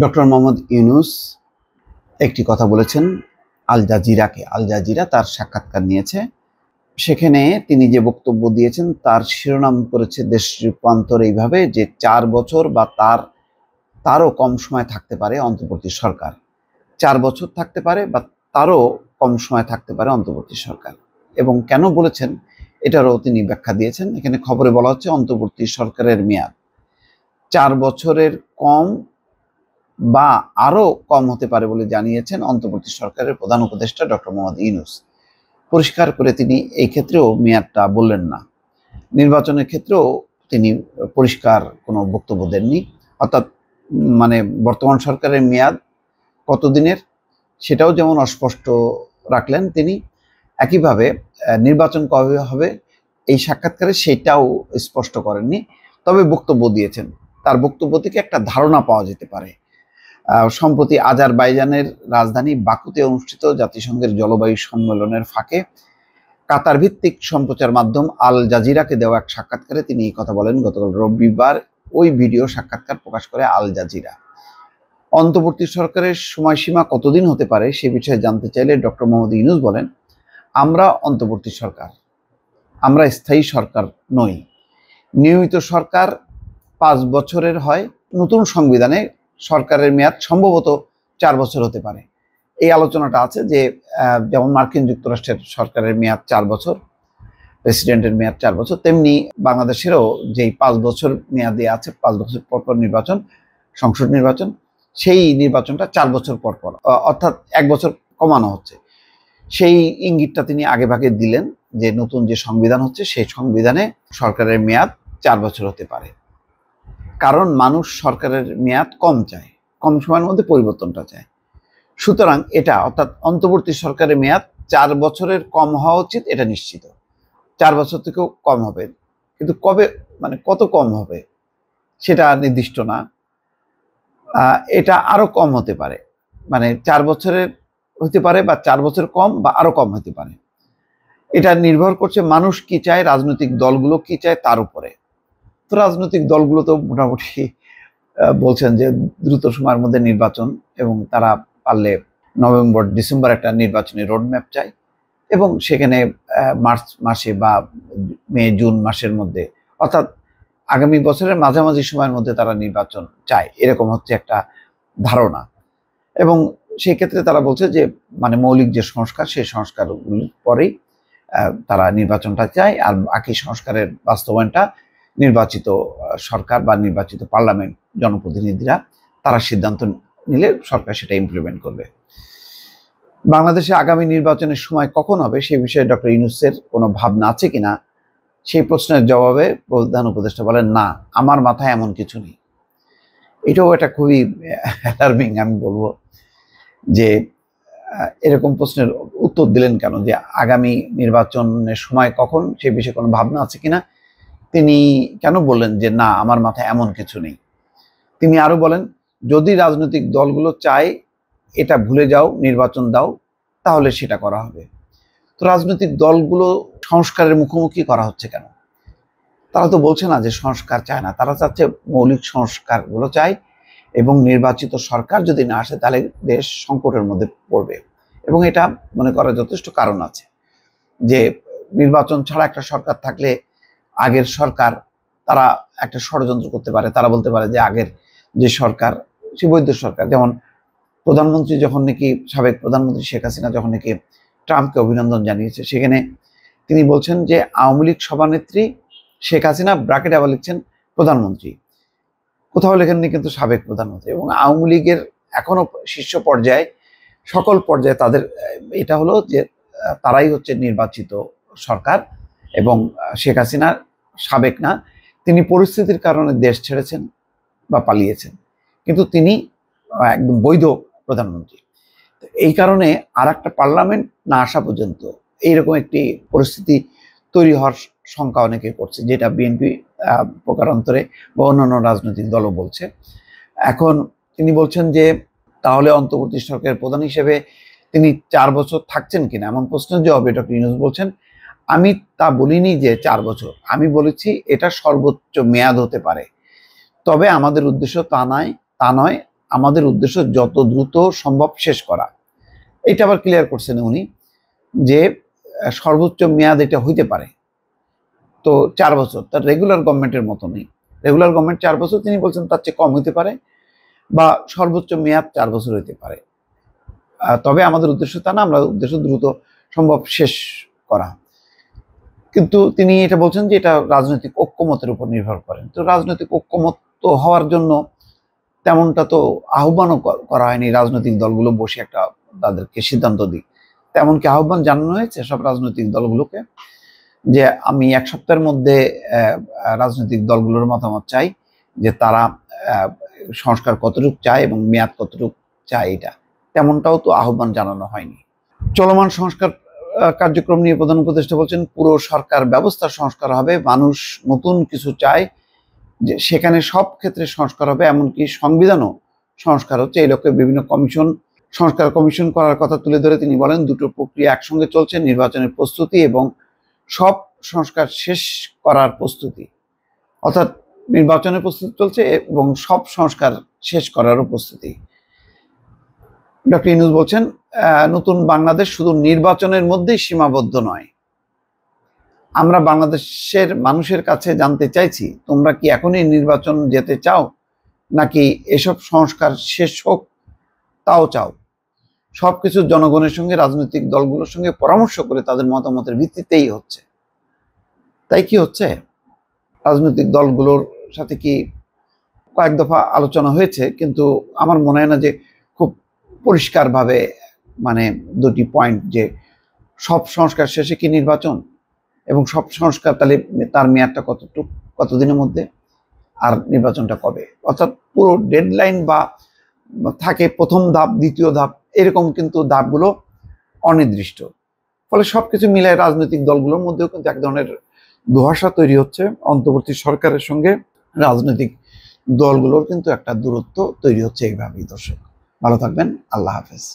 Doctor Mohammad Yunus একটি কথা বলেছেন আল জাজিরাকে। আল জাজিরা তার সাক্ষাৎকার নিয়েছে। সেখানে তিনি যে বক্তব্য দিয়েছেন তার শিরোনাম করেছে দেশ রূপান্তর এইভাবে যে 4 বছর বা তারও কম সময় থাকতে পারে অন্তর্বর্তী সরকার। 4 বছর থাকতে পারে বা তারও কম সময় থাকতে পারে অন্তর্বর্তী সরকার। এবং কেন বলেছেন এটারও তিনি ব্যাখ্যা দিয়েছেন। এখানে খবরে বলা হচ্ছে অন্তর্বর্তী সরকারের মেয়াদ 4 বছরের কম বা আরো কম হতে পারে বলে জানিয়েছেন অন্তর্বর্তী সরকারের প্রধান উপদেষ্টা ডক্টর মোহাম্মদ ইউনূস। পরিষ্কার করে তিনি এই ক্ষেত্রেও মেয়াদটা বললেন না। নির্বাচনের ক্ষেত্রেও তিনি পরিষ্কার কোনো বক্তব্য দেননি। অর্থাৎ বর্তমান সরকারের মেয়াদ কতদিনের সেটাও যেমন অস্পষ্ট রাখলেন তিনি, একইভাবে নির্বাচন কবে হবে এই সাক্ষাৎকারে সেটাও স্পষ্ট করেননি। তবে বক্তব্য দিয়েছেন। তার বক্তব্য থেকে একটা ধারণা পাওয়া যেতে পারে। সম্প্রতি আজারবাইজানের রাজধানী বাকুতে অনুষ্ঠিত জাতিসংঘের জলবায়ু সম্মেলনের ফাঁকে কাতার ভিত্তিক সম্প্রচার মাধ্যম আল জাজিরাকে দেওয়া এক সাক্ষাৎকারে তিনি এই কথা বলেন। গতকাল রবিবার ওই ভিডিও সাক্ষাৎকার প্রকাশ করে আল জাজিরা। অন্তর্বর্তী সরকারের সময়সীমা কতদিন হতে পারে সে বিষয়ে জানতে চাইলে ডক্টর মোহাম্মদ ইউনূস বলেন, আমরা অন্তর্বর্তী সরকার, আমরা স্থায়ী সরকার নই। নিয়মিত সরকার 5 বছরের হয়। নতুন সংবিধানে সরকারের মেয়াদ সম্ভবত 4 বছর হতে পারে। এই আলোচনাটা আছে যে যেমন মার্কিন যুক্তরাষ্ট্রের সরকারের মেয়াদ 4 বছর, প্রেসিডেন্টের মেয়াদ 4 বছর, তেমনি বাংলাদেশেরও যেই 5 বছর মেয়াদে আছে, 5 বছর পর পর নির্বাচন, সংসদ নির্বাচন, সেই নির্বাচনটা 4 বছর পর পর, অর্থাৎ 1 বছর কমানো হচ্ছে। সেই ইঙ্গিতটা তিনি আগেভাগে দিলেন যে নতুন যে সংবিধান হচ্ছে সেই সংবিধানে সরকারের মেয়াদ 4 বছর হতে পারে। কারণ মানুষ সরকারের মেয়াদ কম চায়, কম সময়ের মধ্যে পরিবর্তনটা চায়। সুতরাং এটা অর্থাৎ অন্তর্বর্তী সরকারের মেয়াদ 4 বছরের কম হওয়া উচিত, এটা নিশ্চিত। 4 বছর থেকেও কম হবে, কিন্তু কবে কত কম হবে সেটা নির্দিষ্ট না। এটা আরো কম হতে পারে, 4 বছরের হতে পারে বা 4 বছর কম বা আরো কম হতে পারে। এটা নির্ভর করছে মানুষ কি চায়, রাজনৈতিক দলগুলো কি চায় তার উপরে। তো রাজনৈতিক দলগুলো তো মোটামুটি বলছেন যে দ্রুত সময়ের মধ্যে নির্বাচন, এবং তারা পারলে নভেম্বর ডিসেম্বর একটা নির্বাচনী রোডম্যাপ চায়, এবং সেখানে মার্চ মাসে বা মে জুন মাসের মধ্যে, অর্থাৎ আগামী বছরের মাঝামাঝি সময়ের মধ্যে তারা নির্বাচন চায়, এরকম হচ্ছে একটা ধারণা। এবং সেই ক্ষেত্রে তারা বলছে যে মৌলিক যে সংস্কার সেই সংস্কারগুলির পরেই তারা নির্বাচনটা চায়, আর বাকি সংস্কারের বাস্তবায়নটা নির্বাচিত সরকার বা নির্বাচিত পার্লামেন্ট জনপ্রতিনিধিরা তারা সিদ্ধান্ত নিলে সরকার সেটা ইমপ্লিমেন্ট করবে। বাংলাদেশে আগামী নির্বাচনের সময় কখন হবে সে বিষয়ে ডক্টর ইউনূসের কোনো ভাবনা আছে কিনা সেই প্রশ্নের জবাবে প্রধান উপদেষ্টা বলেন, না, আমার মাথায় এমন কিছু নেই। এটাও একটা খুবই অ্যালার্মিং, আমি বলবো যে এরকম প্রশ্নের উত্তর দিলেন কেন, যে আগামী নির্বাচনের সময় কখন সে বিষয়ে কোনো ভাবনা আছে কিনা তিনি কেন বললেন যে না, আমার মাথায় এমন কিছু নেই। তিনি আরো বলেন, যদি রাজনৈতিক দলগুলো চায় এটা ভুলে যাও, নির্বাচন দাও, তাহলে সেটা করা হবে। তো রাজনৈতিক দলগুলো সংস্কারের মুখোমুখি করা হচ্ছে কেন? তারা তো বলছে না যে সংস্কার চায় না, তারা চাচ্ছে মৌলিক সংস্কারগুলো চায়, এবং নির্বাচিত সরকার যদি না আসে তাহলে দেশ সংকটের মধ্যে পড়বে। এবং এটা মনে করার যথেষ্ট কারণ আছে যে নির্বাচন ছাড়া একটা সরকার থাকলে আগের সরকার তারা একটা ষড়যন্ত্র করতে পারে। তারা বলতে পারে যে আগের যে সরকার সে বৈধ সরকার। যেমন প্রধানমন্ত্রী যখন নাকি, সাবেক প্রধানমন্ত্রী শেখ হাসিনা যখন নাকি ট্রাম্পকে অভিনন্দন জানিয়েছে, সেখানে তিনি বলছেন যে আওয়ামী লীগ সভানেত্রী শেখ হাসিনা, ব্র্যাকেটে আবার লিখছেন প্রধানমন্ত্রী, কোথাও লেখেননি কিন্তু সাবেক প্রধানমন্ত্রী। এবং আওয়ামী লীগের এখনো শীর্ষ পর্যায়ে, সকল পর্যায়ে তাদের এটা হলো যে তারাই হচ্ছে নির্বাচিত সরকার, এবং শেখ হাসিনা সাবেক না, তিনি পরিস্থিতির কারণে দেশ ছেড়েছেন বা পালিয়েছেন, কিন্তু তিনি একদম বৈধ প্রধানমন্ত্রী। এই কারণে আর একটা পার্লামেন্ট না আসা পর্যন্ত এইরকম একটি পরিস্থিতি তৈরি হওয়ার শঙ্কা অনেকে করছে, যেটা বিএনপি প্রকারান্তরে বা অন্যান্য রাজনৈতিক দলও বলছে। এখন তিনি বলছেন যে তাহলে অন্তর্বর্তী সরকারের প্রধান হিসেবে তিনি 4 বছর থাকছেন কিনা, এমন প্রশ্নের জবাবে ডক্টর ইউনূস বলছেন, আমি তা বলিনি যে 4 বছর, আমি বলেছি এটা সর্বোচ্চ মেয়াদ হতে পারে, তবে আমাদের উদ্দেশ্য তা নয় আমাদের উদ্দেশ্য যত দ্রুত সম্ভব শেষ করা। এটা আবার ক্লিয়ার করছেন উনি যে সর্বোচ্চ মেয়াদ এটা হইতে পারে, তো 4 বছর, তার রেগুলার গভর্নমেন্টের মতো নেই। রেগুলার গভর্নমেন্ট 4 বছর, তিনি বলছেন তার চেয়ে কম হতে পারে বা সর্বোচ্চ মেয়াদ 4 বছর হইতে পারে। তবে আমাদের উদ্দেশ্য তা না, আমরা উদ্দেশ্য দ্রুত সম্ভব শেষ করা। কিন্তু তিনি এটা বলছেন যে এটা রাজনৈতিক ঐক্যমতের উপর নির্ভর করেন। তো রাজনৈতিক ঐক্যমত তো হওয়ার জন্য তেমনটা তো আহ্বানও করা হয়নি রাজনৈতিক দলগুলো বসে একটা তাদেরকে সিদ্ধান্ত দিক। তেমন কি আহ্বান জানানো হয়েছে সব রাজনৈতিক দলগুলোকে যে আমি 1 সপ্তাহের মধ্যে রাজনৈতিক দলগুলোর মতামত চাই যে তারা সংস্কার কতটুকু চায় এবং মেয়াদ কতটুকু চায়, এটা তেমনটাও তো আহ্বান জানানো হয়নি। চলমান সংস্কার কার্যক্রম নিয়ে প্রধান উপদেষ্টা বলছেন পুরো সরকার ব্যবস্থা সংস্কার হবে, মানুষ নতুন কিছু চায় যে সেখানে সব ক্ষেত্রে সংস্কার হবে, এমনকি সংবিধানও সংস্কার হচ্ছে। এই লক্ষ্যে বিভিন্ন সংস্কার কমিশন করার কথা তুলে ধরে তিনি বলেন দুটো প্রক্রিয়া একসঙ্গে চলছে, নির্বাচনের প্রস্তুতি এবং সব সংস্কার শেষ করার প্রস্তুতি। অর্থাৎ নির্বাচনের প্রস্তুতি চলছে এবং সব সংস্কার শেষ করারও প্রস্তুতি। ডক্টর ইউনূস বলছেন নতুন বাংলাদেশ শুধু নির্বাচনের মধ্যেই সীমাবদ্ধ নয়। আমরা বাংলাদেশের মানুষের কাছে জানতে চাইছি তোমরা কি এখনই নির্বাচন যেতে চাও নাকি এসব সংস্কার শেষ হোক তাও চাও। সবকিছু জনগণের সঙ্গে রাজনৈতিক দলগুলোর সঙ্গে পরামর্শ করে তাদের মতামতের ভিত্তিতেই হচ্ছে। তাই কি হচ্ছে, রাজনৈতিক দলগুলোর সাথে কি কয়েক দফা আলোচনা হয়েছে, কিন্তু আমার মনে হয় না যে খুব পরিষ্কারভাবে মানে দুটি পয়েন্ট যে সব সংস্কার শেষে কি নির্বাচন এবং সব সংস্কার তাহলে তার মেয়াদটা কতদিনের মধ্যে আর নির্বাচনটা কবে, অর্থাৎ পুরো ডেডলাইন বা থাকে প্রথম ধাপ দ্বিতীয় ধাপ এরকম, কিন্তু ধাপগুলো অনির্দিষ্ট। ফলে সবকিছু মিলায় রাজনৈতিক দলগুলোর মধ্যেও কিন্তু এক ধরনের ধোঁয়াশা তৈরি হচ্ছে। অন্তর্বর্তী সরকারের সঙ্গে রাজনৈতিক দলগুলোর কিন্তু একটা দূরত্ব তৈরি হচ্ছে এইভাবেই। দর্শক ভালো থাকবেন, আল্লাহ হাফেজ।